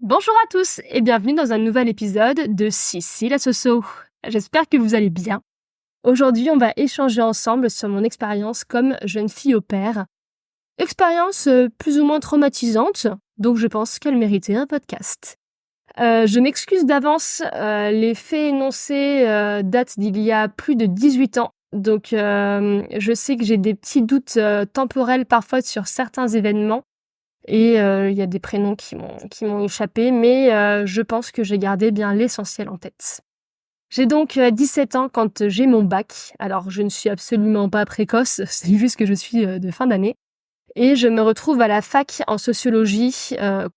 Bonjour à tous et bienvenue dans un nouvel épisode de Sissi la Soso. J'espère que vous allez bien. Aujourd'hui, on va échanger ensemble sur mon expérience comme jeune fille au pair. Expérience plus ou moins traumatisante, donc je pense qu'elle méritait un podcast. Je m'excuse d'avance, les faits énoncés datent d'il y a plus de 18 ans, donc je sais que j'ai des petits doutes temporels parfois sur certains événements. Et il y a des prénoms qui m'ont échappé, mais je pense que j'ai gardé bien l'essentiel en tête. J'ai donc 17 ans quand j'ai mon bac. Alors je ne suis absolument pas précoce, c'est juste que je suis de fin d'année. Et je me retrouve à la fac en sociologie,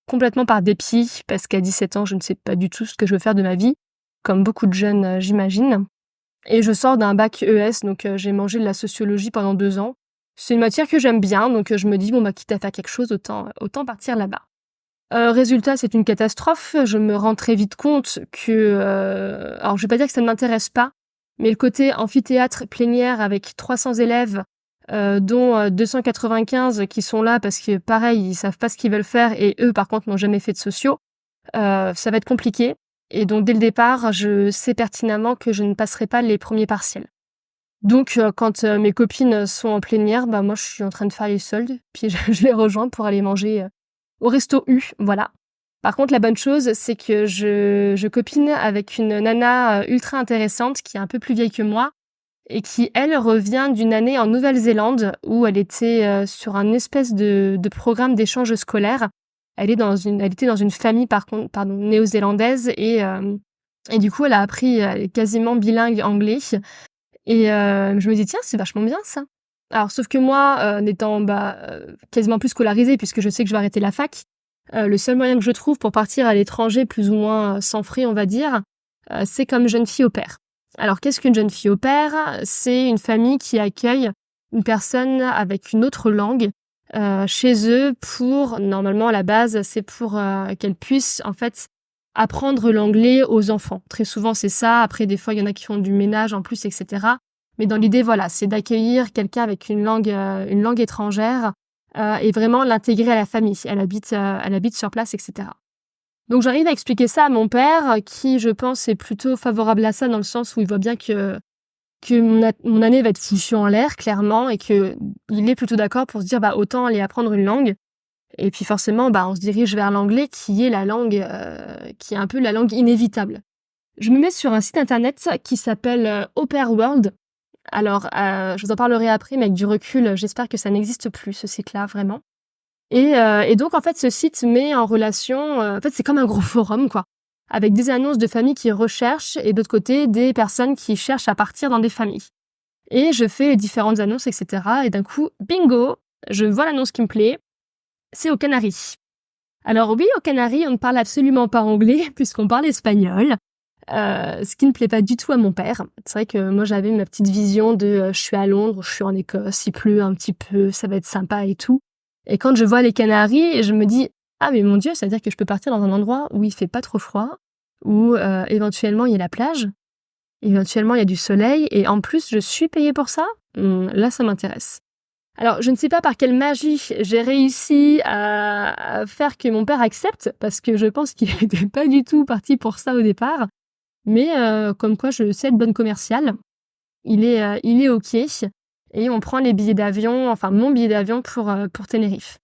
complètement par dépit, parce qu'à 17 ans, je ne sais pas du tout ce que je veux faire de ma vie, comme beaucoup de jeunes, j'imagine. Et je sors d'un bac ES, donc j'ai mangé de la sociologie pendant 2 ans. C'est une matière que j'aime bien, donc je me dis, quitte à faire quelque chose, autant partir là-bas. Résultat, c'est une catastrophe. Je me rends très vite compte que... alors, je vais pas dire que ça ne m'intéresse pas, mais le côté amphithéâtre plénière avec 300 élèves, dont 295 qui sont là parce que, pareil, ils savent pas ce qu'ils veulent faire et eux, par contre, n'ont jamais fait de sociaux, ça va être compliqué. Et donc, dès le départ, je sais pertinemment que je ne passerai pas les premiers partiels. Donc, quand mes copines sont en plénière, moi, je suis en train de faire les soldes, puis je les rejoins pour aller manger au resto U, voilà. Par contre, la bonne chose, c'est que je copine avec une nana ultra intéressante qui est un peu plus vieille que moi et qui, elle, revient d'une année en Nouvelle-Zélande où elle était sur un espèce de programme d'échange scolaire. Elle était dans une famille néo-zélandaise et du coup, elle a appris quasiment bilingue anglais. Et je me dis tiens, c'est vachement bien ça. Alors sauf que moi, n'étant quasiment plus scolarisée puisque je sais que je vais arrêter la fac, le seul moyen que je trouve pour partir à l'étranger plus ou moins sans frais, on va dire, c'est comme jeune fille au pair. Alors qu'est-ce qu'une jeune fille au pair ? C'est une famille qui accueille une personne avec une autre langue chez eux pour, normalement à la base, c'est pour qu'elle puisse en fait apprendre l'anglais aux enfants. Très souvent, c'est ça. Après, des fois, il y en a qui font du ménage en plus, etc. Mais dans l'idée, voilà, c'est d'accueillir quelqu'un avec une langue étrangère et vraiment l'intégrer à la famille. Elle habite sur place, etc. Donc, j'arrive à expliquer ça à mon père, qui, je pense, est plutôt favorable à ça dans le sens où il voit bien que mon année va être foutue en l'air, clairement, et que il est plutôt d'accord pour se dire, autant aller apprendre une langue. Et puis forcément, on se dirige vers l'anglais qui est la langue, qui est un peu la langue inévitable. Je me mets sur un site internet qui s'appelle Au Pair World. Alors, je vous en parlerai après, mais avec du recul, j'espère que ça n'existe plus, ce site-là, vraiment. Et donc, en fait, ce site met en relation... en fait, c'est comme un gros forum, quoi, avec des annonces de familles qui recherchent et d'autre côté, des personnes qui cherchent à partir dans des familles. Et je fais différentes annonces, etc. Et d'un coup, bingo, je vois l'annonce qui me plaît. C'est aux Canaries. Alors oui, aux Canaries, on ne parle absolument pas anglais puisqu'on parle espagnol, ce qui ne plaît pas du tout à mon père. C'est vrai que moi, j'avais ma petite vision de je suis à Londres, je suis en Écosse, il pleut un petit peu, ça va être sympa et tout. Et quand je vois les Canaries, je me dis « Ah mais mon Dieu, ça veut dire que je peux partir dans un endroit où il fait pas trop froid, où éventuellement il y a la plage, éventuellement il y a du soleil, et en plus je suis payée pour ça ?» Là, ça m'intéresse. Alors, je ne sais pas par quelle magie j'ai réussi à faire que mon père accepte, parce que je pense qu'il n'était pas du tout parti pour ça au départ. Mais comme quoi, je sais être bonne commerciale. Il est OK. Et on prend les billets d'avion, enfin mon billet d'avion pour Tenerife.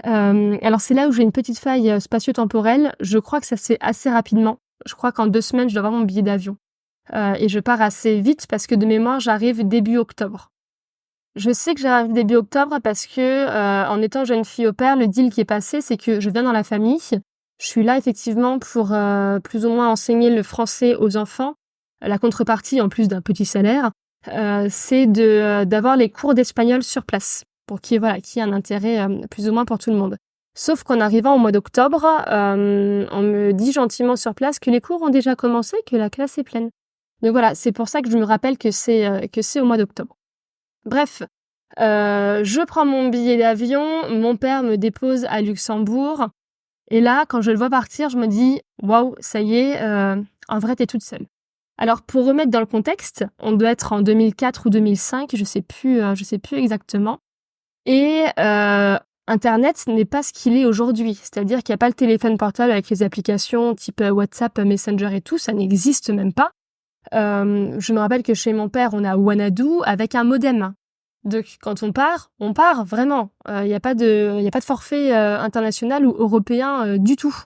Alors, c'est là où j'ai une petite faille spatio-temporelle. Je crois que ça se fait assez rapidement. Je crois qu'en 2 semaines, je dois avoir mon billet d'avion. Et je pars assez vite parce que de mémoire, j'arrive début octobre. Je sais que j'arrive début octobre parce que, en étant jeune fille au pair, le deal qui est passé, c'est que je viens dans la famille. Je suis là effectivement pour plus ou moins enseigner le français aux enfants. La contrepartie, en plus d'un petit salaire, c'est d'avoir les cours d'espagnol sur place pour qu'il y ait un intérêt plus ou moins pour tout le monde. Sauf qu'en arrivant au mois d'octobre, on me dit gentiment sur place que les cours ont déjà commencé, que la classe est pleine. Donc voilà, c'est pour ça que je me rappelle que c'est au mois d'octobre. Bref, je prends mon billet d'avion, mon père me dépose à Luxembourg, et là, quand je le vois partir, je me dis « Waouh, ça y est, en vrai, t'es toute seule ». Alors, pour remettre dans le contexte, on doit être en 2004 ou 2005, je sais plus exactement. Et Internet n'est pas ce qu'il est aujourd'hui. C'est-à-dire qu'il n'y a pas le téléphone portable avec les applications type WhatsApp, Messenger et tout, ça n'existe même pas. Je me rappelle que chez mon père, on a Wanadu avec un modem. Donc quand on part vraiment. Il n'y a pas de forfait international ou européen du tout.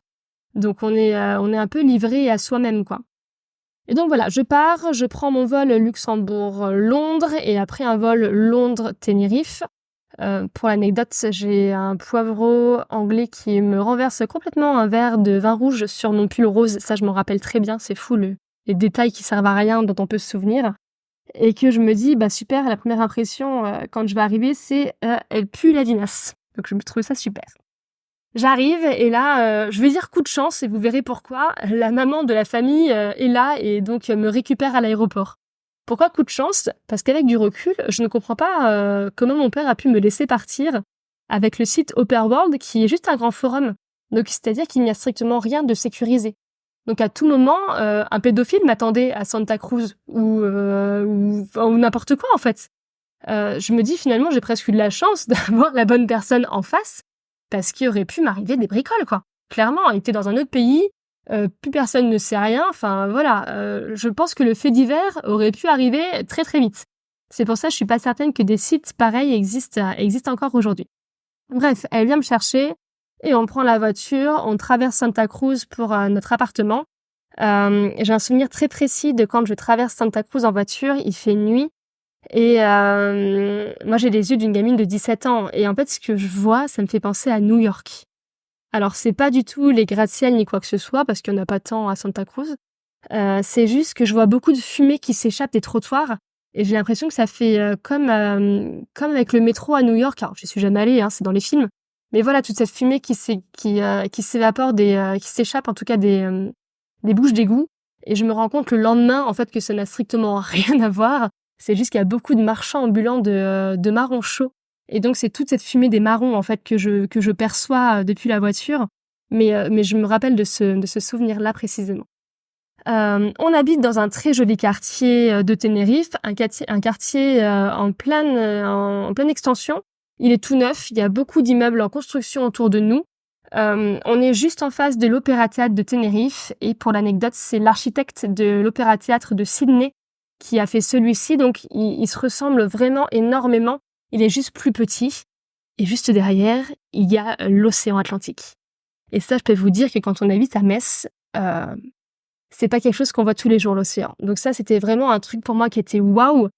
Donc on est un peu livré à soi-même, quoi. Et donc voilà, je pars, je prends mon vol Luxembourg-Londres et après un vol Londres-Tenerife. Pour l'anecdote, j'ai un poivreau anglais qui me renverse complètement un verre de vin rouge sur mon pull rose. Ça, je m'en rappelle très bien, c'est fou les détails qui servent à rien dont on peut se souvenir. Et que je me dis, bah super, la première impression quand je vais arriver, c'est elle pue la vinasse. Donc je me trouve ça super. J'arrive et là, je vais dire coup de chance et vous verrez pourquoi. La maman de la famille est là et donc me récupère à l'aéroport. Pourquoi coup de chance? Parce qu'avec du recul, je ne comprends pas comment mon père a pu me laisser partir avec le site Operworld qui est juste un grand forum. Donc c'est-à-dire qu'il n'y a strictement rien de sécurisé. Donc à tout moment, un pédophile m'attendait à Santa Cruz ou n'importe quoi en fait. Je me dis finalement j'ai presque eu de la chance d'avoir la bonne personne en face parce qu'il aurait pu m'arriver des bricoles quoi. Clairement, on était dans un autre pays, plus personne ne sait rien. Enfin voilà, je pense que le fait divers aurait pu arriver très très vite. C'est pour ça que je suis pas certaine que des sites pareils existent encore aujourd'hui. Bref, elle vient me chercher et on prend la voiture, on traverse Santa Cruz pour notre appartement. J'ai un souvenir très précis de quand je traverse Santa Cruz en voiture, il fait nuit. Et moi, j'ai les yeux d'une gamine de 17 ans. Et en fait, ce que je vois, ça me fait penser à New York. Alors, c'est pas du tout les gratte-ciel ni quoi que ce soit, parce qu'il n'y en a pas tant à Santa Cruz. C'est juste que je vois beaucoup de fumée qui s'échappe des trottoirs. Et j'ai l'impression que ça fait comme avec le métro à New York. Alors, je suis jamais allée, c'est dans les films. Mais voilà, toute cette fumée qui s'évapore, qui s'échappe en tout cas des bouches d'égout. Et je me rends compte le lendemain, en fait, que ça n'a strictement rien à voir. C'est juste qu'il y a beaucoup de marchands ambulants de marrons chauds. Et donc, c'est toute cette fumée des marrons, en fait, que je perçois depuis la voiture. Mais je me rappelle de ce souvenir-là précisément. On habite dans un très joli quartier de Tenerife, un quartier en pleine extension. Il est tout neuf, il y a beaucoup d'immeubles en construction autour de nous. On est juste en face de l'Opéra Théâtre de Tenerife. Et pour l'anecdote, c'est l'architecte de l'Opéra Théâtre de Sydney qui a fait celui-ci, donc il se ressemble vraiment énormément. Il est juste plus petit. Et juste derrière, il y a l'océan Atlantique. Et ça, je peux vous dire que quand on habite à Metz, c'est pas quelque chose qu'on voit tous les jours, l'océan. Donc ça, c'était vraiment un truc pour moi qui était waouh.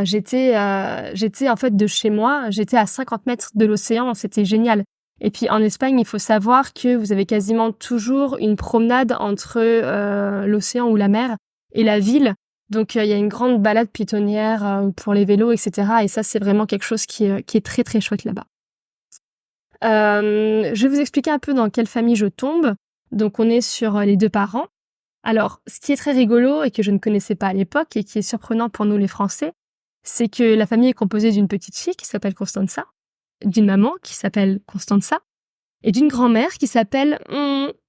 J'étais en fait de chez moi, j'étais à 50 mètres de l'océan, c'était génial. Et puis en Espagne, il faut savoir que vous avez quasiment toujours une promenade entre l'océan ou la mer et la ville. Donc il y a une grande balade piétonnière pour les vélos, etc. Et ça, c'est vraiment quelque chose qui est très très chouette là-bas. Je vais vous expliquer un peu dans quelle famille je tombe. Donc on est sur les deux parents. Alors, ce qui est très rigolo et que je ne connaissais pas à l'époque et qui est surprenant pour nous les Français, c'est que la famille est composée d'une petite fille qui s'appelle Constanza, d'une maman qui s'appelle Constanza et d'une grand-mère qui s'appelle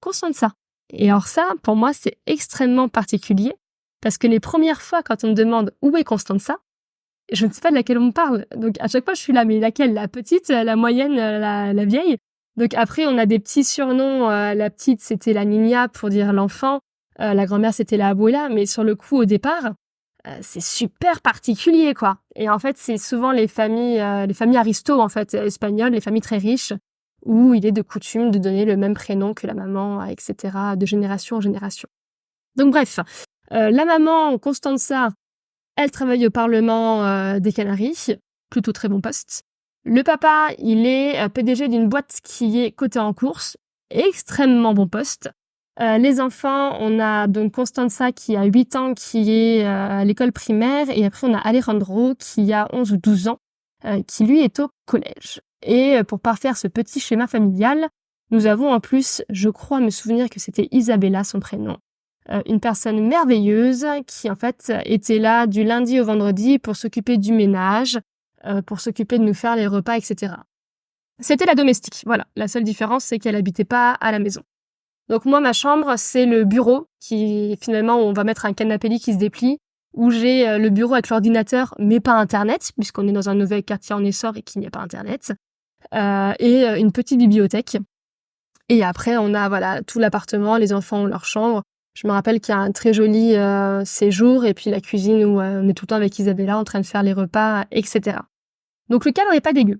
Constanza. Et alors ça, pour moi, c'est extrêmement particulier parce que les premières fois quand on me demande où est Constanza, je ne sais pas de laquelle on me parle. Donc à chaque fois, je suis là, mais laquelle? La petite, la moyenne, la vieille? Donc après, on a des petits surnoms. La petite, c'était la Niña pour dire l'enfant. La grand-mère, c'était la abuela, mais sur le coup, au départ, c'est super particulier, quoi. Et en fait, c'est souvent les familles aristos, en fait, espagnoles, les familles très riches, où il est de coutume de donner le même prénom que la maman, etc., de génération en génération. Donc bref, la maman, Constanza, elle travaille au Parlement des Canaries, plutôt très bon poste. Le papa, il est PDG d'une boîte qui est cotée en bourse, extrêmement bon poste. Les enfants, on a donc Constanza qui a 8 ans, qui est à l'école primaire, et après on a Alejandro qui a 11 ou 12 ans, qui lui est au collège. Et pour parfaire ce petit schéma familial, nous avons en plus, je crois me souvenir que c'était Isabella son prénom, une personne merveilleuse qui en fait était là du lundi au vendredi pour s'occuper du ménage, pour s'occuper de nous faire les repas, etc. C'était la domestique, voilà. La seule différence, c'est qu'elle habitait pas à la maison. Donc moi, ma chambre, c'est le bureau qui, finalement, on va mettre un canapé lit qui se déplie, où j'ai le bureau avec l'ordinateur, mais pas Internet, puisqu'on est dans un nouvel quartier en essor et qu'il n'y a pas Internet. et une petite bibliothèque. Et après, on a voilà tout l'appartement, les enfants ont leur chambre. Je me rappelle qu'il y a un très joli séjour et puis la cuisine où on est tout le temps avec Isabella en train de faire les repas, etc. Donc le cadre est pas dégueu.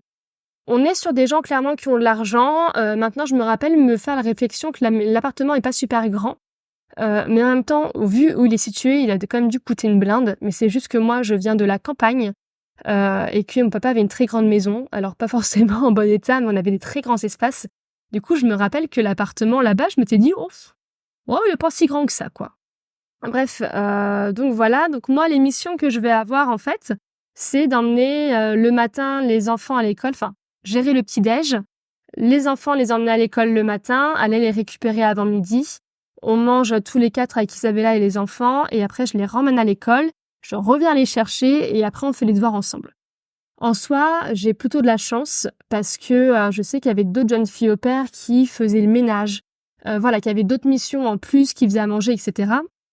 On est sur des gens clairement qui ont de l'argent. Maintenant, je me rappelle me faire la réflexion que l'appartement est pas super grand. Mais en même temps, vu où il est situé, il a quand même dû coûter une blinde. Mais c'est juste que moi, je viens de la campagne et que mon papa avait une très grande maison. Alors pas forcément en bon état, mais on avait des très grands espaces. Du coup, je me rappelle que l'appartement là-bas, je m'étais dit, oh, il est pas si grand que ça, quoi. Bref, donc voilà. Donc moi, les missions que je vais avoir, en fait, c'est d'emmener le matin les enfants à l'école, enfin, gérer le petit-déj, les enfants les emmener à l'école le matin, aller les récupérer avant midi. On mange tous les 4 avec Isabella et les enfants, et après je les ramène à l'école, je reviens les chercher, et après on fait les devoirs ensemble. En soi, j'ai plutôt de la chance, parce que je sais qu'il y avait d'autres jeunes filles au pair qui faisaient le ménage, voilà, qu'il y avait d'autres missions en plus, qui faisaient à manger, etc.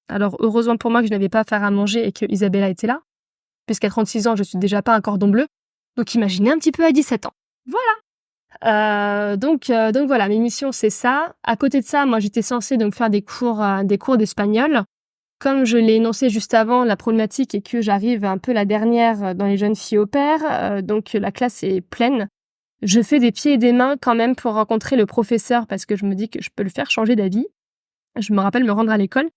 Alors heureusement pour moi que je n'avais pas à faire à manger et que Isabella était là, puisqu'à 36 ans, je suis déjà pas un cordon bleu, donc imaginez un petit peu à 17 ans. Voilà. Donc voilà, mes missions c'est ça. À côté de ça, moi j'étais censée donc faire des cours d'espagnol. Comme je l'ai énoncé juste avant, la problématique est que j'arrive un peu la dernière dans les jeunes filles au pair, donc la classe est pleine. Je fais des pieds et des mains quand même pour rencontrer le professeur parce que je me dis que je peux le faire changer d'avis. Je me rappelle me rendre à l'école.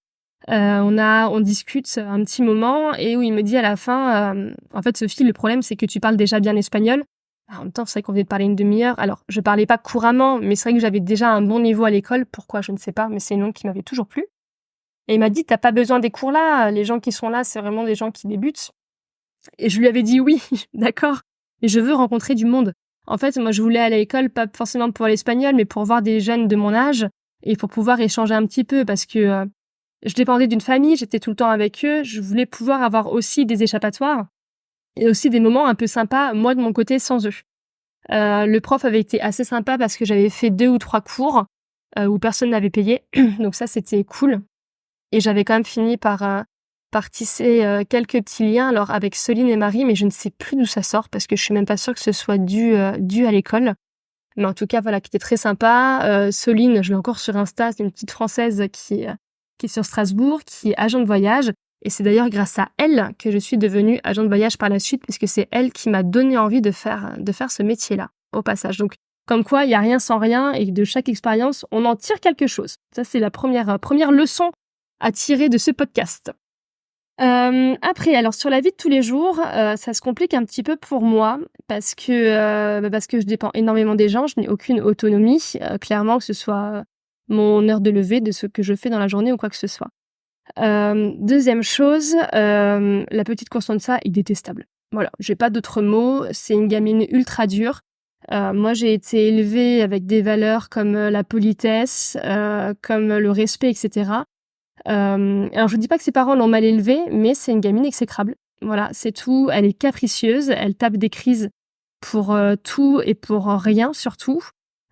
On discute un petit moment et où il me dit à la fin, en fait Sophie, le problème c'est que tu parles déjà bien espagnol. En même temps, c'est vrai qu'on venait de parler une demi-heure. Alors, je parlais pas couramment, mais c'est vrai que j'avais déjà un bon niveau à l'école. Pourquoi, je ne sais pas, mais c'est une langue qui m'avait toujours plu. Et il m'a dit, t'as pas besoin des cours là. Les gens qui sont là, c'est vraiment des gens qui débutent. Et je lui avais dit oui, d'accord. Mais je veux rencontrer du monde. En fait, moi, je voulais aller à l'école, pas forcément pour l'espagnol, mais pour voir des jeunes de mon âge et pour pouvoir échanger un petit peu parce que je dépendais d'une famille, j'étais tout le temps avec eux. Je voulais pouvoir avoir aussi des échappatoires et aussi des moments un peu sympas, moi de mon côté, sans eux. Le prof avait été assez sympa parce que j'avais fait 2 ou 3 cours où personne n'avait payé, donc ça c'était cool. Et j'avais quand même fini par tisser quelques petits liens alors avec Soline et Marie, mais je ne sais plus d'où ça sort parce que je suis même pas sûre que ce soit dû à l'école. Mais en tout cas, voilà, qui était très sympa. Soline, je l'ai encore sur Insta, c'est une petite Française qui est sur Strasbourg, qui est agent de voyage. Et c'est d'ailleurs grâce à elle que je suis devenue agent de voyage par la suite, puisque c'est elle qui m'a donné envie de faire ce métier-là, au passage. Donc, comme quoi, il n'y a rien sans rien, et de chaque expérience, on en tire quelque chose. Ça, c'est la première leçon à tirer de ce podcast. Après, alors sur la vie de tous les jours, ça se complique un petit peu pour moi, parce que je dépends énormément des gens, je n'ai aucune autonomie, clairement, que ce soit mon heure de lever, de ce que je fais dans la journée ou quoi que ce soit. Deuxième chose, la petite Constanza est détestable. Voilà, j'ai pas d'autres mots, c'est une gamine ultra dure. Moi, j'ai été élevée avec des valeurs comme la politesse, comme le respect, etc. Alors, je dis pas que ses parents l'ont mal élevée, mais c'est une gamine exécrable. Voilà, c'est tout. Elle est capricieuse, elle tape des crises pour tout et pour rien, surtout.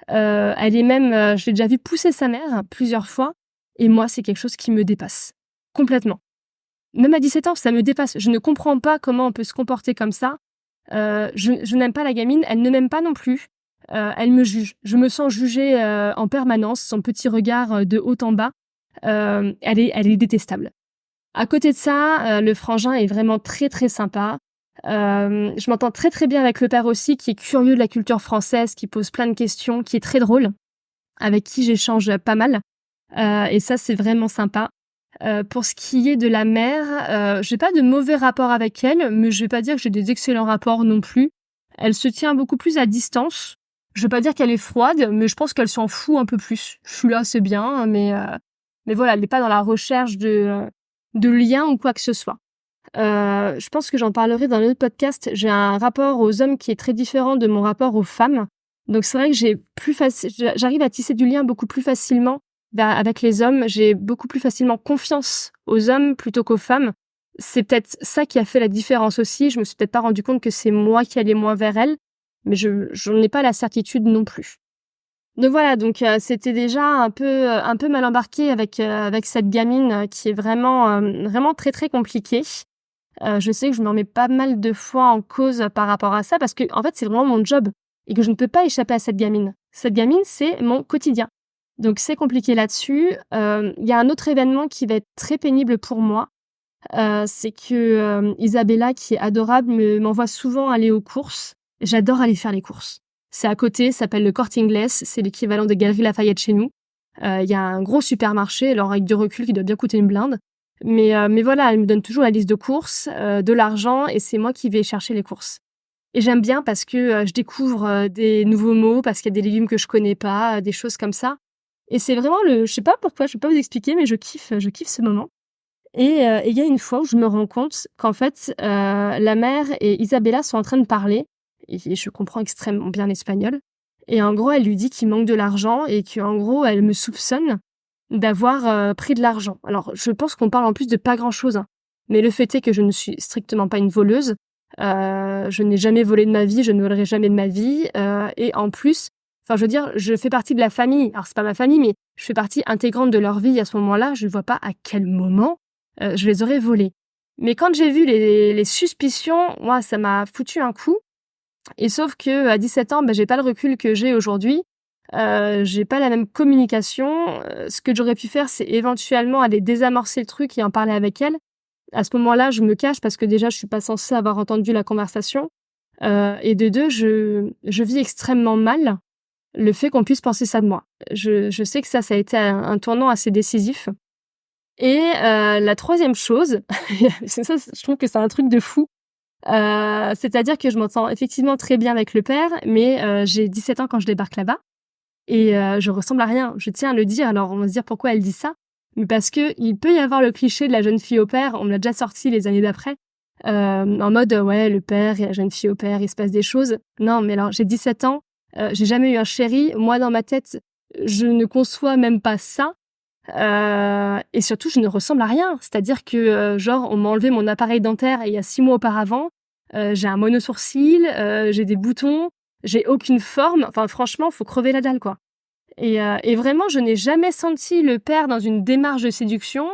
Elle est même, je l'ai déjà vu pousser sa mère plusieurs fois, et moi, c'est quelque chose qui me dépasse. Complètement. Même à 17 ans, ça me dépasse. Je ne comprends pas comment on peut se comporter comme ça. Je n'aime pas la gamine, elle ne m'aime pas non plus. Elle me juge. Je me sens jugée en permanence, son petit regard de haut en bas. Elle est détestable. À côté de ça, le frangin est vraiment très très sympa. Je m'entends très très bien avec le père aussi, qui est curieux de la culture française, qui pose plein de questions, qui est très drôle, avec qui j'échange pas mal. Et ça, c'est vraiment sympa. Pour ce qui est de la mère, j'ai pas de mauvais rapports avec elle, mais je vais pas dire que j'ai des excellents rapports non plus. Elle se tient beaucoup plus à distance. Je vais pas dire qu'elle est froide, mais je pense qu'elle s'en fout un peu plus. Je suis là, c'est bien, mais voilà, elle n'est pas dans la recherche de liens ou quoi que ce soit. Je pense que j'en parlerai dans un autre podcast. J'ai un rapport aux hommes qui est très différent de mon rapport aux femmes. Donc c'est vrai que j'arrive à tisser du lien beaucoup plus facilement avec les hommes. J'ai beaucoup plus facilement confiance aux hommes plutôt qu'aux femmes. C'est peut-être ça qui a fait la différence aussi. Je me suis peut-être pas rendu compte que c'est moi qui allais moins vers elles, mais je n'en ai pas la certitude non plus. Donc voilà, donc c'était déjà un peu mal embarqué avec cette gamine qui est vraiment très très compliquée. Je sais que je me remets pas mal de fois en cause par rapport à ça parce que en fait c'est vraiment mon job. et que je ne peux pas échapper à cette gamine. Cette gamine, c'est mon quotidien. Donc c'est compliqué là-dessus. Il y a un autre événement qui va être très pénible pour moi. C'est que Isabella, qui est adorable, m'envoie souvent aller aux courses. J'adore aller faire les courses. C'est à côté, ça s'appelle le Corte Inglés, c'est l'équivalent des Galeries Lafayette chez nous. Il y a un gros supermarché, alors avec du recul, qui doit bien coûter une blinde. Mais voilà, elle me donne toujours la liste de courses, de l'argent, et c'est moi qui vais chercher les courses. Et j'aime bien parce que je découvre des nouveaux mots, parce qu'il y a des légumes que je connais pas, des choses comme ça. Et c'est vraiment je sais pas pourquoi, je peux pas vous expliquer, mais je kiffe ce moment. Et il y a une fois où je me rends compte qu'en fait, la mère et Isabella sont en train de parler, et je comprends extrêmement bien l'espagnol. Et en gros, elle lui dit qu'il manque de l'argent et qu'en gros, elle me soupçonne d'avoir pris de l'argent. Alors, je pense qu'on parle en plus de pas grand-chose, hein. Mais le fait est que je ne suis strictement pas une voleuse. Je n'ai jamais volé de ma vie, je ne volerai jamais de ma vie. Et en plus, enfin, je veux dire, je fais partie de la famille. Alors, c'est pas ma famille, mais je fais partie intégrante de leur vie à ce moment-là. Je ne vois pas à quel moment je les aurais volés. Mais quand j'ai vu les suspicions, moi, ça m'a foutu un coup. Et sauf que à 17 ans, j'ai pas le recul que j'ai aujourd'hui. J'ai pas la même communication. Ce que j'aurais pu faire, c'est éventuellement aller désamorcer le truc et en parler avec elle. À ce moment-là, je me cache parce que déjà, je suis pas censée avoir entendu la conversation. Et de deux, je vis extrêmement mal le fait qu'on puisse penser ça de moi. Je sais que ça a été un tournant assez décisif. Et la troisième chose, ça, je trouve que c'est un truc de fou. C'est-à-dire que je m'entends effectivement très bien avec le père, mais j'ai 17 ans quand je débarque là-bas. Et je ressemble à rien. Je tiens à le dire. Alors, on va se dire pourquoi elle dit ça. Mais parce que il peut y avoir le cliché de la jeune fille au père. On me l'a déjà sorti les années d'après. En mode, ouais, le père et la jeune fille au père, il se passe des choses. Non, mais alors, j'ai 17 ans. J'ai jamais eu un chéri. Moi, dans ma tête, je ne conçois même pas ça. Et surtout, je ne ressemble à rien. C'est-à-dire que, genre, on m'a enlevé mon appareil dentaire il y a 6 mois auparavant. J'ai un monosourcil, j'ai des boutons, j'ai aucune forme. Enfin, franchement, faut crever la dalle, quoi. Et vraiment, je n'ai jamais senti le père dans une démarche de séduction.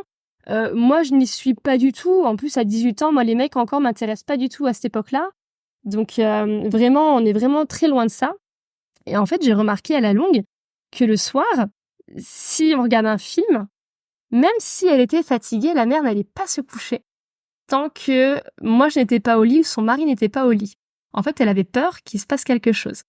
Moi, je n'y suis pas du tout. En plus, à 18 ans, moi, les mecs encore m'intéressent pas du tout à cette époque-là. Donc, vraiment, on est vraiment très loin de ça. Et en fait, j'ai remarqué à la longue que le soir, si on regarde un film, même si elle était fatiguée, la mère n'allait pas se coucher tant que moi je n'étais pas au lit ou son mari n'était pas au lit. En fait, elle avait peur qu'il se passe quelque chose.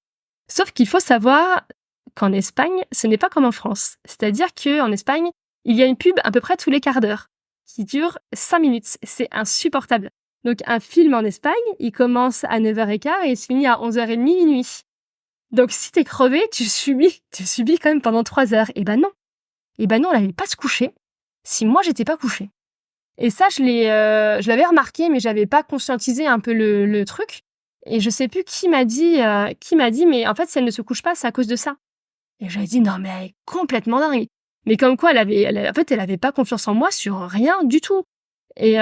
Sauf qu'il faut savoir qu'en Espagne, ce n'est pas comme en France. C'est-à-dire qu'en Espagne, il y a une pub à peu près tous les quarts d'heure qui dure 5 minutes. C'est insupportable. Donc un film en Espagne, il commence à 9h15 et il se finit à 11h30 minuit. Donc si t'es crevé, tu subis quand même pendant 3 heures. Et ben non, elle n'allait pas se coucher si moi j'étais pas couchée. Et ça, je l'avais remarqué, mais j'avais pas conscientisé un peu le truc. Et je sais plus qui m'a dit, mais en fait, si elle ne se couche pas, c'est à cause de ça. Et j'avais dit, non, mais elle est complètement dingue. Mais comme quoi, elle avait pas confiance en moi sur rien du tout. Et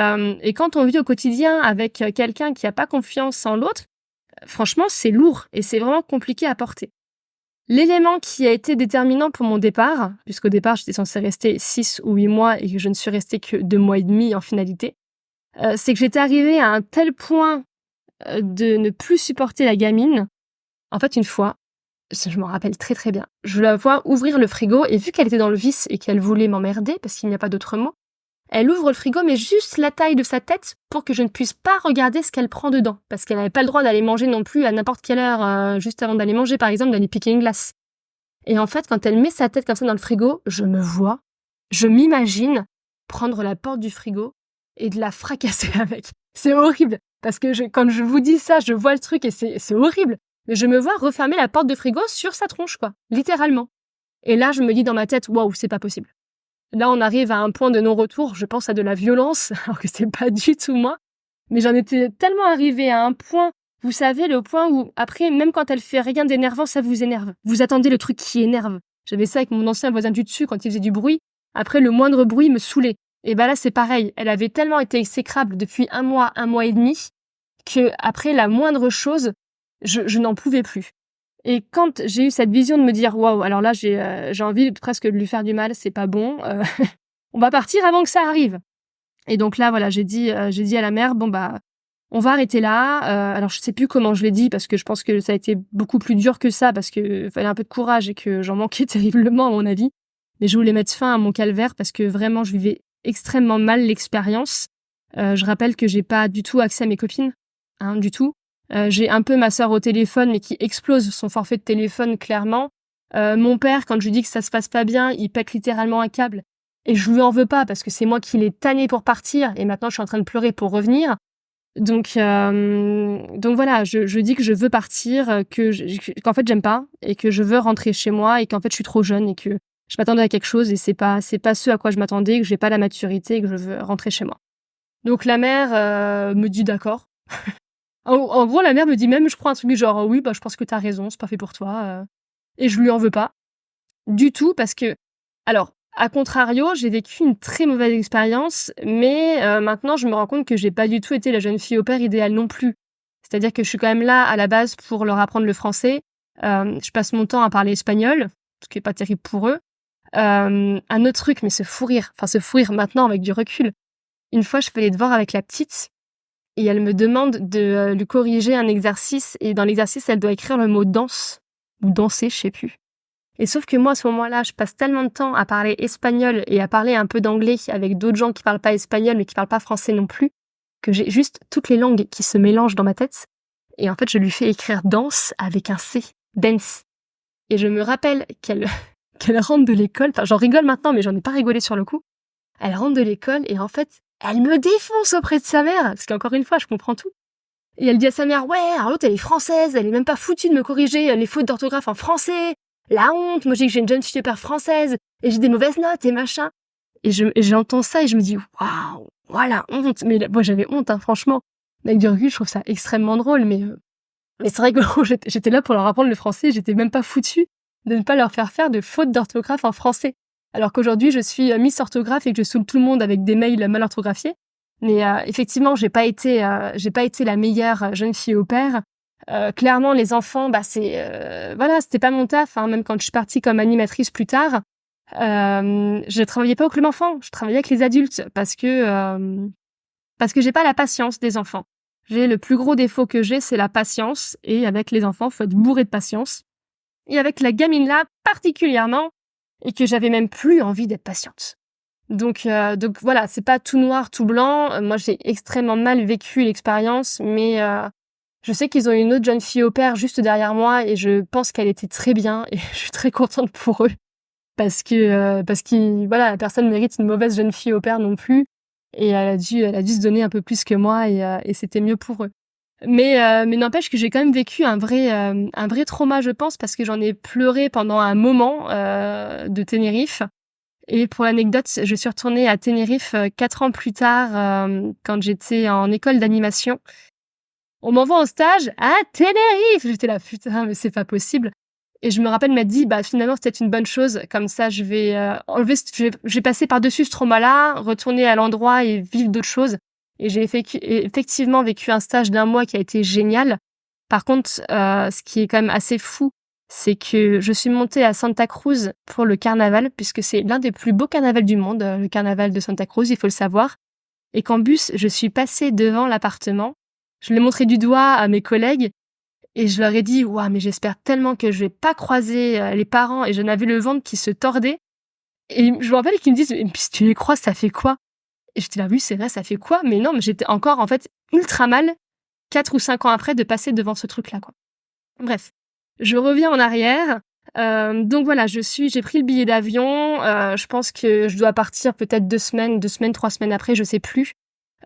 quand on vit au quotidien avec quelqu'un qui a pas confiance en l'autre, franchement, c'est lourd et c'est vraiment compliqué à porter. L'élément qui a été déterminant pour mon départ, puisqu'au départ, j'étais censée rester 6 ou 8 mois et que je ne suis restée que 2 mois et demi en finalité, c'est que j'étais arrivée à un tel point de ne plus supporter la gamine. En fait, une fois, je m'en rappelle très très bien, je la vois ouvrir le frigo et vu qu'elle était dans le vice et qu'elle voulait m'emmerder, parce qu'il n'y a pas d'autre mot, elle ouvre le frigo mais juste la taille de sa tête pour que je ne puisse pas regarder ce qu'elle prend dedans. Parce qu'elle n'avait pas le droit d'aller manger non plus à n'importe quelle heure, juste avant d'aller manger par exemple, d'aller piquer une glace. Et en fait, quand elle met sa tête comme ça dans le frigo, je m'imagine prendre la porte du frigo et de la fracasser avec. C'est horrible. Parce que quand je vous dis ça, je vois le truc et c'est horrible. Mais je me vois refermer la porte de frigo sur sa tronche, quoi. Littéralement. Et là, je me dis dans ma tête, waouh, c'est pas possible. Là, on arrive à un point de non-retour. Je pense à de la violence, alors que c'est pas du tout moi. Mais j'en étais tellement arrivée à un point, vous savez, le point où, après, même quand elle fait rien d'énervant, ça vous énerve. Vous attendez le truc qui énerve. J'avais ça avec mon ancien voisin du dessus quand il faisait du bruit. Après, le moindre bruit me saoulait. Et là, c'est pareil. Elle avait tellement été exécrable depuis 1 mois et demi, que après la moindre chose, je n'en pouvais plus. Et quand j'ai eu cette vision de me dire, waouh, alors là, j'ai envie presque de lui faire du mal, c'est pas bon. On va partir avant que ça arrive. Et donc là, voilà, j'ai dit à la mère, bon on va arrêter là. Alors je sais plus comment je l'ai dit parce que je pense que ça a été beaucoup plus dur que ça parce que fallait un peu de courage et que j'en manquais terriblement à mon avis. Mais je voulais mettre fin à mon calvaire parce que vraiment je vivais extrêmement mal l'expérience. Je rappelle que j'ai pas du tout accès à mes copines, hein, du tout. J'ai un peu ma sœur au téléphone mais qui explose son forfait de téléphone clairement. Mon père, quand je lui dis que ça se passe pas bien, il pète littéralement un câble. Et je lui en veux pas parce que c'est moi qui l'ai tanné pour partir et maintenant je suis en train de pleurer pour revenir. Donc voilà, je dis que je veux partir, qu'en fait j'aime pas et que je veux rentrer chez moi et qu'en fait je suis trop jeune et que je m'attendais à quelque chose et c'est pas ce à quoi je m'attendais, que j'ai pas la maturité et que je veux rentrer chez moi. Donc la mère me dit d'accord. En gros la mère me dit même je crois un truc du genre oui bah je pense que t'as raison, c'est pas fait pour toi. Et je lui en veux pas du tout parce que alors à contrario, j'ai vécu une très mauvaise expérience, mais maintenant je me rends compte que j'ai pas du tout été la jeune fille au pair idéale non plus. C'est-à-dire que je suis quand même là à la base pour leur apprendre le français. Je passe mon temps à parler espagnol, ce qui est pas terrible pour eux. Un autre truc, mais se fou rire maintenant avec du recul. Une fois, je fais les devoirs avec la petite et elle me demande de lui corriger un exercice et dans l'exercice, elle doit écrire le mot danse ou danser, je sais plus. Et sauf que moi, à ce moment-là, je passe tellement de temps à parler espagnol et à parler un peu d'anglais avec d'autres gens qui parlent pas espagnol mais qui parlent pas français non plus, que j'ai juste toutes les langues qui se mélangent dans ma tête. Et en fait, je lui fais écrire danse avec un C, dance. Et je me rappelle qu'elle rentre de l'école, enfin j'en rigole maintenant mais j'en ai pas rigolé sur le coup. Elle rentre de l'école et en fait, elle me défonce auprès de sa mère, parce qu'encore une fois, je comprends tout. Et elle dit à sa mère, ouais, alors l'autre elle est française, elle est même pas foutue de me corriger les fautes d'orthographe en français. La honte, moi j'ai que j'ai une jeune fille de père française et j'ai des mauvaises notes et machin. Et j'entends ça et je me dis waouh, voilà honte. Mais moi j'avais honte, hein, franchement. Avec du recul, je trouve ça extrêmement drôle, mais c'est vrai que j'étais là pour leur apprendre le français, et j'étais même pas foutue de ne pas leur faire de fautes d'orthographe en français. Alors qu'aujourd'hui je suis Miss Orthographe et que je saoule tout le monde avec des mails mal orthographiés. Mais effectivement, j'ai pas été la meilleure jeune fille au pair. Clairement, les enfants, bah c'était pas mon taf. Hein. Même quand je suis partie comme animatrice plus tard, je travaillais pas au club enfant, je travaillais avec les adultes parce que j'ai pas la patience des enfants. J'ai le plus gros défaut que j'ai, c'est la patience. Et avec les enfants, faut être bourré de patience. Et avec la gamine là, particulièrement, et que j'avais même plus envie d'être patiente. Donc voilà, c'est pas tout noir, tout blanc. Moi, j'ai extrêmement mal vécu l'expérience, mais je sais qu'ils ont une autre jeune fille au pair juste derrière moi et je pense qu'elle était très bien et je suis très contente pour eux parce que voilà, la personne mérite une mauvaise jeune fille au pair non plus et elle a dû se donner un peu plus que moi et c'était mieux pour eux. Mais n'empêche que j'ai quand même vécu un vrai trauma, je pense, parce que j'en ai pleuré pendant un moment de Tenerife. Et pour l'anecdote, je suis retournée à Tenerife 4 ans plus tard quand j'étais en école d'animation. On m'envoie en stage à Tenerife. J'étais là, putain, mais c'est pas possible. Et je me rappelle m'être dit, bah finalement c'était une bonne chose. Comme ça, je vais je vais passer par-dessus ce trauma-là, retourner à l'endroit et vivre d'autres choses. Et j'ai effectivement vécu un stage d'1 mois qui a été génial. Par contre, ce qui est quand même assez fou, c'est que je suis montée à Santa Cruz pour le carnaval, puisque c'est l'un des plus beaux carnavals du monde, le carnaval de Santa Cruz, il faut le savoir. Et qu'en bus, je suis passée devant l'appartement. Je l'ai montré du doigt à mes collègues et je leur ai dit « Ouah, mais j'espère tellement que je vais pas croiser les parents » et j'en avais le ventre qui se tordait. Et je me rappelle qu'ils me disent « Mais si tu les croises, ça fait quoi ?» Et j'étais là « Oui, c'est vrai, ça fait quoi ?» Mais non, mais j'étais encore en fait ultra mal 4 ou 5 ans après de passer devant ce truc-là, quoi. Bref, je reviens en arrière. Donc voilà, j'ai pris le billet d'avion. Je pense que je dois partir peut-être 2 semaines, 3 semaines après, je sais plus.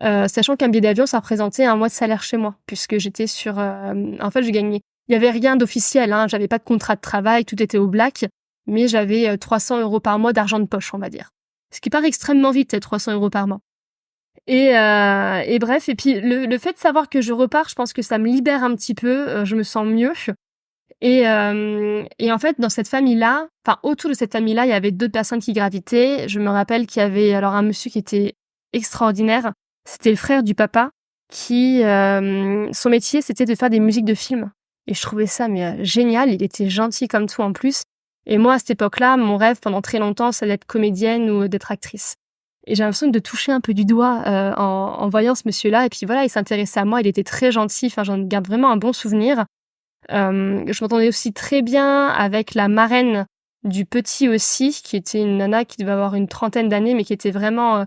Sachant qu'un billet d'avion, ça représentait 1 mois de salaire chez moi, puisque j'étais sur... en fait, j'ai gagné. Il y avait rien d'officiel, hein, j'avais pas de contrat de travail, tout était au black, mais j'avais 300 € par mois d'argent de poche, on va dire. Ce qui part extrêmement vite, 300 € par mois. Et bref, et puis le fait de savoir que je repars, je pense que ça me libère un petit peu, je me sens mieux. Et en fait, dans cette famille-là, enfin autour de cette famille-là, il y avait d'autres personnes qui gravitaient. Je me rappelle qu'il y avait alors un monsieur qui était extraordinaire. C'était le frère du papa qui, son métier, c'était de faire des musiques de films. Et je trouvais ça génial. Il était gentil comme tout en plus. Et moi, à cette époque-là, mon rêve pendant très longtemps, c'est d'être comédienne ou d'être actrice. Et j'ai l'impression de toucher un peu du doigt en voyant ce monsieur-là. Et puis voilà, il s'intéressait à moi, il était très gentil. Enfin, j'en garde vraiment un bon souvenir. Je m'entendais aussi très bien avec la marraine du petit aussi, qui était une nana qui devait avoir une 30aine d'années, mais qui était vraiment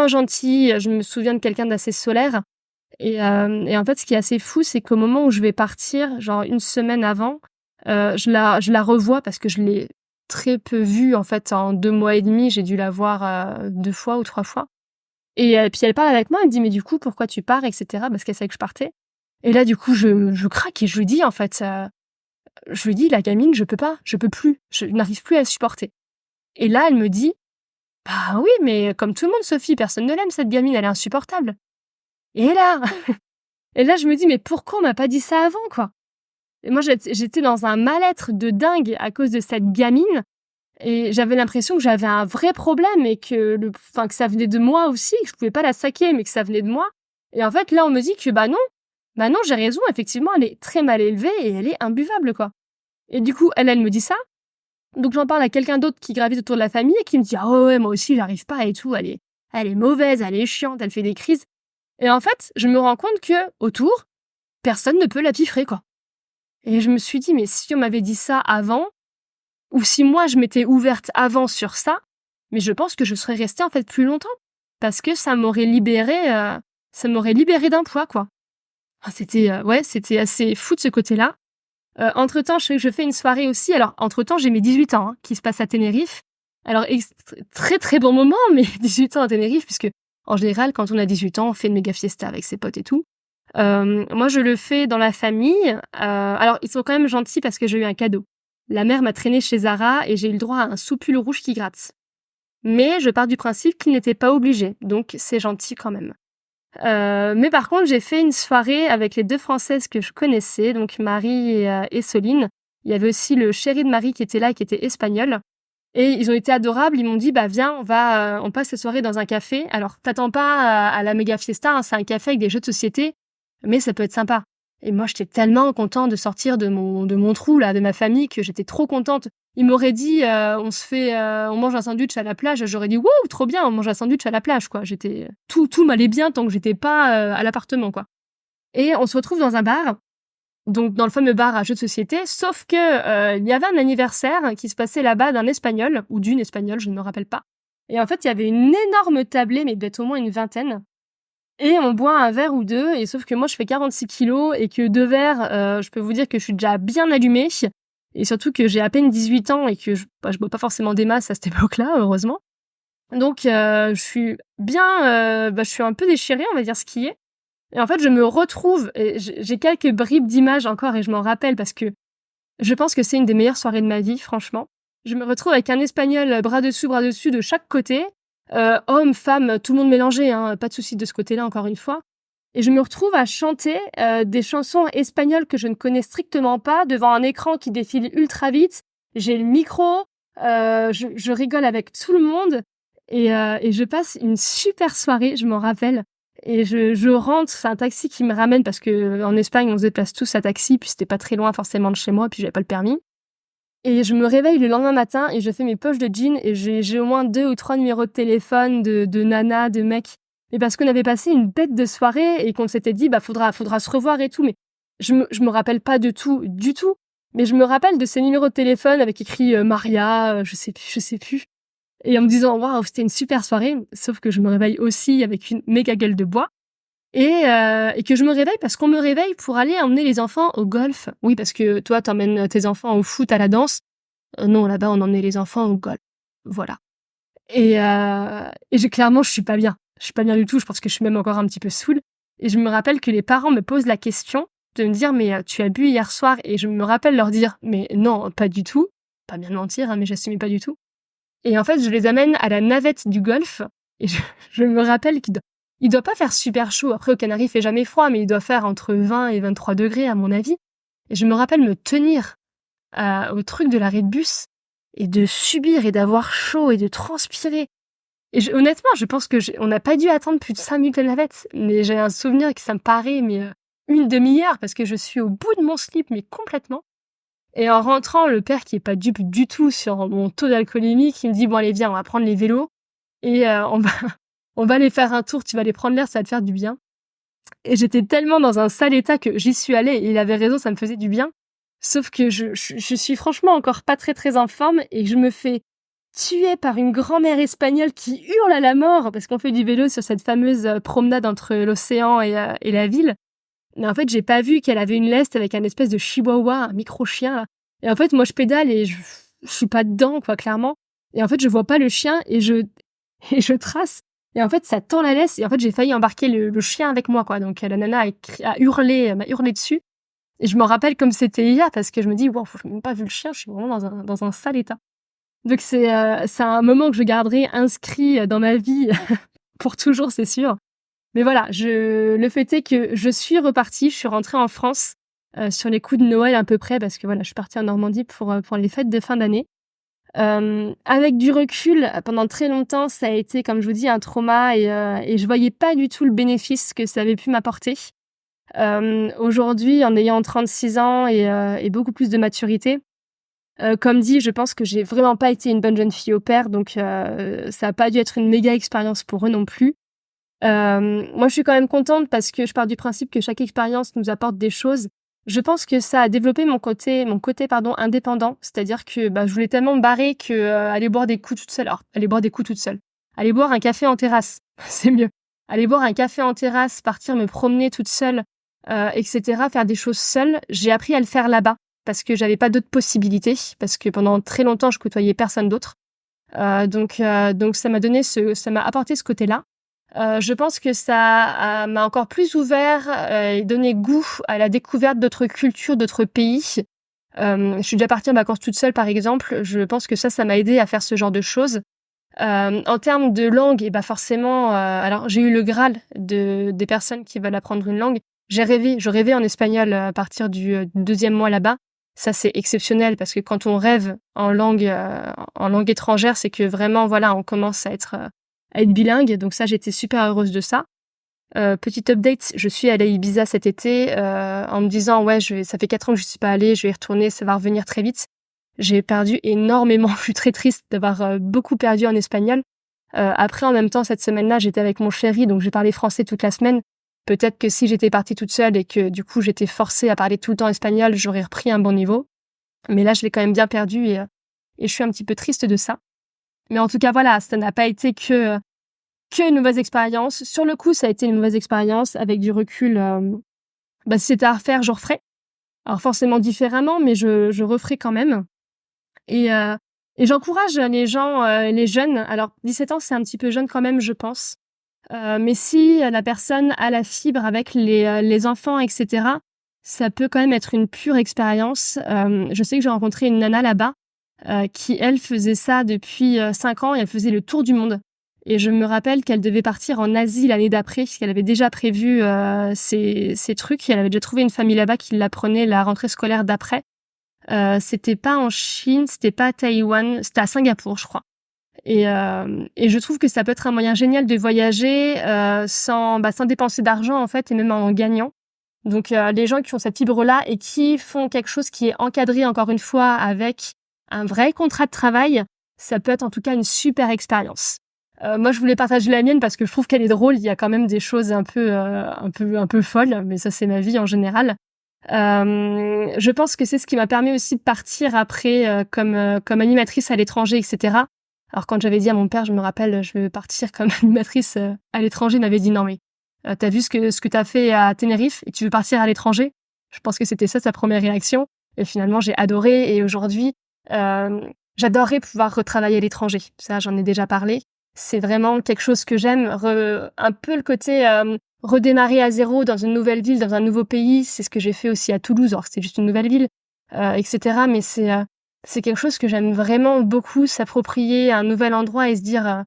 gentille. Je me souviens de quelqu'un d'assez solaire. Et en fait, ce qui est assez fou, c'est qu'au moment où je vais partir, genre une semaine avant, je la revois parce que je l'ai très peu vue en fait en 2 mois et demi. J'ai dû la voir 2 fois ou 3 fois. Et puis elle parle avec moi, elle me dit mais du coup pourquoi tu pars, etc. Parce qu'elle savait que je partais. Et là du coup je craque et je lui dis en fait, je lui dis la gamine je peux plus, je n'arrive plus à la supporter. Et là elle me dit bah oui mais comme tout le monde Sophie, personne ne l'aime cette gamine, elle est insupportable. Et là et là je me dis mais pourquoi on m'a pas dit ça avant quoi. Et moi j'étais dans un mal-être de dingue à cause de cette gamine. Et j'avais l'impression que j'avais un vrai problème et que que ça venait de moi aussi, que je pouvais pas la saquer, mais que ça venait de moi. Et en fait, là, on me dit que bah non, j'ai raison, effectivement, elle est très mal élevée et elle est imbuvable, quoi. Et du coup, elle me dit ça. Donc, j'en parle à quelqu'un d'autre qui gravite autour de la famille et qui me dit, ah ouais, moi aussi, j'arrive pas et tout, elle est mauvaise, elle est chiante, elle fait des crises. Et en fait, je me rends compte que, autour, personne ne peut la piffrer, quoi. Et je me suis dit, mais si on m'avait dit ça avant, ou si moi je m'étais ouverte avant sur ça, mais je pense que je serais restée en fait plus longtemps parce que ça m'aurait libérée d'un poids quoi. Enfin, c'était assez fou de ce côté-là. Entre-temps, je fais une soirée aussi. Alors entre-temps, j'ai mes 18 ans qui se passent à Tenerife. Alors très très bon moment, mais 18 ans à Tenerife puisque en général quand on a 18 ans, on fait une méga fiesta avec ses potes et tout. Moi je le fais dans la famille. Alors ils sont quand même gentils parce que j'ai eu un cadeau. La mère m'a traînée chez Zara et j'ai eu le droit à un soupul rouge qui gratte. Mais je pars du principe qu'il n'était pas obligé, donc c'est gentil quand même. Mais par contre, j'ai fait une soirée avec les 2 Françaises que je connaissais, donc Marie et Soline. Il y avait aussi le chéri de Marie qui était là, qui était espagnol. Et ils ont été adorables, ils m'ont dit, bah viens, on passe la soirée dans un café. Alors, t'attends pas à la méga fiesta, c'est un café avec des jeux de société, mais ça peut être sympa. Et moi, j'étais tellement contente de sortir de mon trou, là, de ma famille, que j'étais trop contente. Ils m'auraient dit, on mange un sandwich à la plage. J'aurais dit, wow, trop bien, on mange un sandwich à la plage, quoi. Tout m'allait bien tant que j'étais pas à l'appartement, quoi. Et on se retrouve dans un bar. Donc, dans le fameux bar à jeux de société. Sauf que, il y avait un anniversaire qui se passait là-bas d'un Espagnol, ou d'une Espagnole, je ne me rappelle pas. Et en fait, il y avait une énorme tablée, mais peut-être au moins une vingtaine. Et on boit un verre ou 2, et sauf que moi je fais 46 kilos et que 2 verres, je peux vous dire que je suis déjà bien allumée, et surtout que j'ai à peine 18 ans et que je bois pas forcément des masses à cette époque-là, heureusement. Donc je suis bien, je suis un peu déchirée, on va dire ce qui est. Et en fait je me retrouve, et j'ai quelques bribes d'images encore et je m'en rappelle parce que je pense que c'est une des meilleures soirées de ma vie, franchement. Je me retrouve avec un Espagnol bras dessus de chaque côté. Hommes, femmes, tout le monde mélangé, pas de souci de ce côté-là encore une fois. Et je me retrouve à chanter des chansons espagnoles que je ne connais strictement pas devant un écran qui défile ultra vite. J'ai le micro, je rigole avec tout le monde et je passe une super soirée, je m'en rappelle. Et je rentre, c'est un taxi qui me ramène parce que en Espagne on se déplace tous à taxi, puis c'était pas très loin forcément de chez moi, puis j'avais pas le permis. Et je me réveille le lendemain matin et je fais mes poches de jeans et j'ai au moins 2 ou 3 numéros de téléphone de nanas, de mecs. Mais parce qu'on avait passé une bête de soirée et qu'on s'était dit, bah, faudra se revoir et tout. Mais je me rappelle pas de tout, du tout. Mais je me rappelle de ces numéros de téléphone avec écrit Maria, je sais plus. Et en me disant, waouh, c'était une super soirée. Sauf que je me réveille aussi avec une méga gueule de bois. Et que je me réveille parce qu'on me réveille pour aller emmener les enfants au golf. Oui, parce que toi, t'emmènes tes enfants au foot, à la danse. Non, là-bas, on emmenait les enfants au golf. Voilà. Et clairement, je suis pas bien. Je suis pas bien du tout. Je pense que je suis même encore un petit peu saoule. Et je me rappelle que les parents me posent la question de me dire, mais tu as bu hier soir? Et je me rappelle leur dire, mais non, pas du tout. Pas bien de mentir, mais j'assumais pas du tout. Et en fait, je les amène à la navette du golf. Et je me rappelle il doit pas faire super chaud. Après, aux Canaries, il fait jamais froid, mais il doit faire entre 20 et 23 degrés, à mon avis. Et je me rappelle me tenir au truc de l'arrêt de bus et de subir et d'avoir chaud et de transpirer. Et honnêtement, je pense que on n'a pas dû attendre plus de 5 minutes la navette. Mais j'ai un souvenir que ça me paraît, une demi-heure parce que je suis au bout de mon slip, mais complètement. Et en rentrant, le père qui est pas dupe du tout sur mon taux d'alcoolémie, qui me dit, bon, allez, viens, on va prendre les vélos. et on va aller faire un tour, tu vas aller prendre l'air, ça va te faire du bien. Et j'étais tellement dans un sale état que j'y suis allée et il avait raison, ça me faisait du bien. Sauf que je suis franchement encore pas très, très en forme et je me fais tuer par une grand-mère espagnole qui hurle à la mort parce qu'on fait du vélo sur cette fameuse promenade entre l'océan et la ville. Mais en fait, j'ai pas vu qu'elle avait une leste avec un espèce de chihuahua, un micro-chien, là. Et en fait, moi, je pédale et je suis pas dedans, quoi, clairement. Et en fait, je vois pas le chien et je trace. Et en fait, ça tend la laisse. Et en fait, j'ai failli embarquer le chien avec moi, quoi. Donc, la nana a hurlé, m'a hurlé dessus. Et je m'en rappelle comme c'était hier parce que je me dis, wow, je n'ai même pas vu le chien, je suis vraiment dans un sale état. Donc, c'est un moment que je garderai inscrit dans ma vie pour toujours, c'est sûr. Mais voilà, le fait est que je suis repartie, je suis rentrée en France sur les coups de Noël à peu près parce que voilà, je suis partie en Normandie pour les fêtes de fin d'année. Avec du recul, pendant très longtemps, ça a été, comme je vous dis, un trauma et je voyais pas du tout le bénéfice que ça avait pu m'apporter. Aujourd'hui, en ayant 36 ans et beaucoup plus de maturité, comme dit, je pense que j'ai vraiment pas été une bonne jeune fille au pair, donc ça a pas dû être une méga expérience pour eux non plus. Moi, je suis quand même contente parce que je pars du principe que chaque expérience nous apporte des choses. Je pense que ça a développé mon côté indépendant, c'est-à-dire que je voulais tellement me barrer que aller boire des coups toute seule. Alors, aller boire des coups toute seule. Aller boire un café en terrasse, c'est mieux. Aller boire un café en terrasse, partir me promener toute seule, etc., faire des choses seule. J'ai appris à le faire là-bas parce que j'avais pas d'autres possibilités, parce que pendant très longtemps, je côtoyais personne d'autre. Donc ça m'a apporté ce côté-là. Je pense que ça m'a encore plus ouvert et donné goût à la découverte d'autres cultures, d'autres pays. Je suis déjà partie en vacances toute seule, par exemple. Je pense que ça m'a aidé à faire ce genre de choses. En termes de langue, et forcément, alors j'ai eu le Graal des personnes qui veulent apprendre une langue. Je rêvais en espagnol à partir du deuxième mois là-bas. Ça, c'est exceptionnel parce que quand on rêve en langue étrangère, c'est que vraiment, voilà, on commence à être bilingue. Donc ça, j'étais super heureuse de ça. Petite update, je suis allée à Ibiza cet été en me disant, ouais, ça fait 4 ans que je suis pas allée, je vais y retourner, ça va revenir très vite. J'ai perdu énormément, je suis très triste d'avoir beaucoup perdu en espagnol. Après, en même temps, cette semaine-là, j'étais avec mon chéri, donc j'ai parlé français toute la semaine. Peut-être que si j'étais partie toute seule et que du coup j'étais forcée à parler tout le temps espagnol, j'aurais repris un bon niveau. Mais là, je l'ai quand même bien perdu et je suis un petit peu triste de ça. Mais en tout cas, voilà, ça n'a pas été que une mauvaise expérience. Sur le coup, ça a été une mauvaise expérience. Avec du recul, si c'était à refaire, je referais. Alors forcément différemment, mais je referais quand même. Et j'encourage les gens, les jeunes. Alors 17 ans, c'est un petit peu jeune quand même, je pense. Mais si la personne a la fibre avec les enfants, etc., ça peut quand même être une pure expérience. Je sais que j'ai rencontré une nana là-bas qui, elle, faisait ça depuis 5 ans et elle faisait le tour du monde. Et je me rappelle qu'elle devait partir en Asie l'année d'après, puisqu'elle avait déjà prévu ces trucs. Et elle avait déjà trouvé une famille là-bas qui l'apprenait la rentrée scolaire d'après. C'était pas en Chine, c'était pas à Taïwan, c'était à Singapour, je crois. Et je trouve que ça peut être un moyen génial de voyager sans dépenser d'argent en fait et même en gagnant. Donc les gens qui ont cette fibre-là et qui font quelque chose qui est encadré encore une fois avec un vrai contrat de travail, ça peut être en tout cas une super expérience. Moi je voulais partager la mienne parce que je trouve qu'elle est drôle. Il y a quand même des choses un peu folles, mais ça c'est ma vie en général. Je pense que c'est ce qui m'a permis aussi de partir après comme animatrice à l'étranger, etc. Alors quand j'avais dit à mon père, je me rappelle, je veux partir comme animatrice à l'étranger, il m'avait dit non mais t'as vu ce que t'as fait à Tenerife et tu veux partir à l'étranger? Je pense que c'était ça sa première réaction. Et finalement j'ai adoré et aujourd'hui j'adorerais pouvoir retravailler à l'étranger. Ça j'en ai déjà parlé. C'est vraiment quelque chose que j'aime, un peu le côté redémarrer à zéro dans une nouvelle ville, dans un nouveau pays. C'est ce que j'ai fait aussi à Toulouse, alors que c'est juste une nouvelle ville, etc. Mais c'est quelque chose que j'aime vraiment beaucoup, s'approprier un nouvel endroit et se dire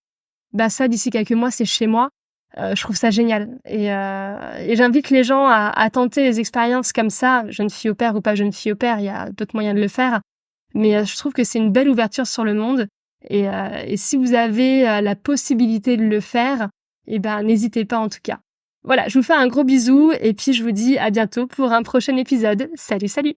ça d'ici quelques mois c'est chez moi. Je trouve ça génial et j'invite les gens à tenter des expériences comme ça, jeune fille au pair ou pas jeune fille au pair, il y a d'autres moyens de le faire. Mais je trouve que c'est une belle ouverture sur le monde et si vous avez la possibilité de le faire, n'hésitez pas en tout cas. Voilà, je vous fais un gros bisou et puis je vous dis à bientôt pour un prochain épisode. Salut, salut!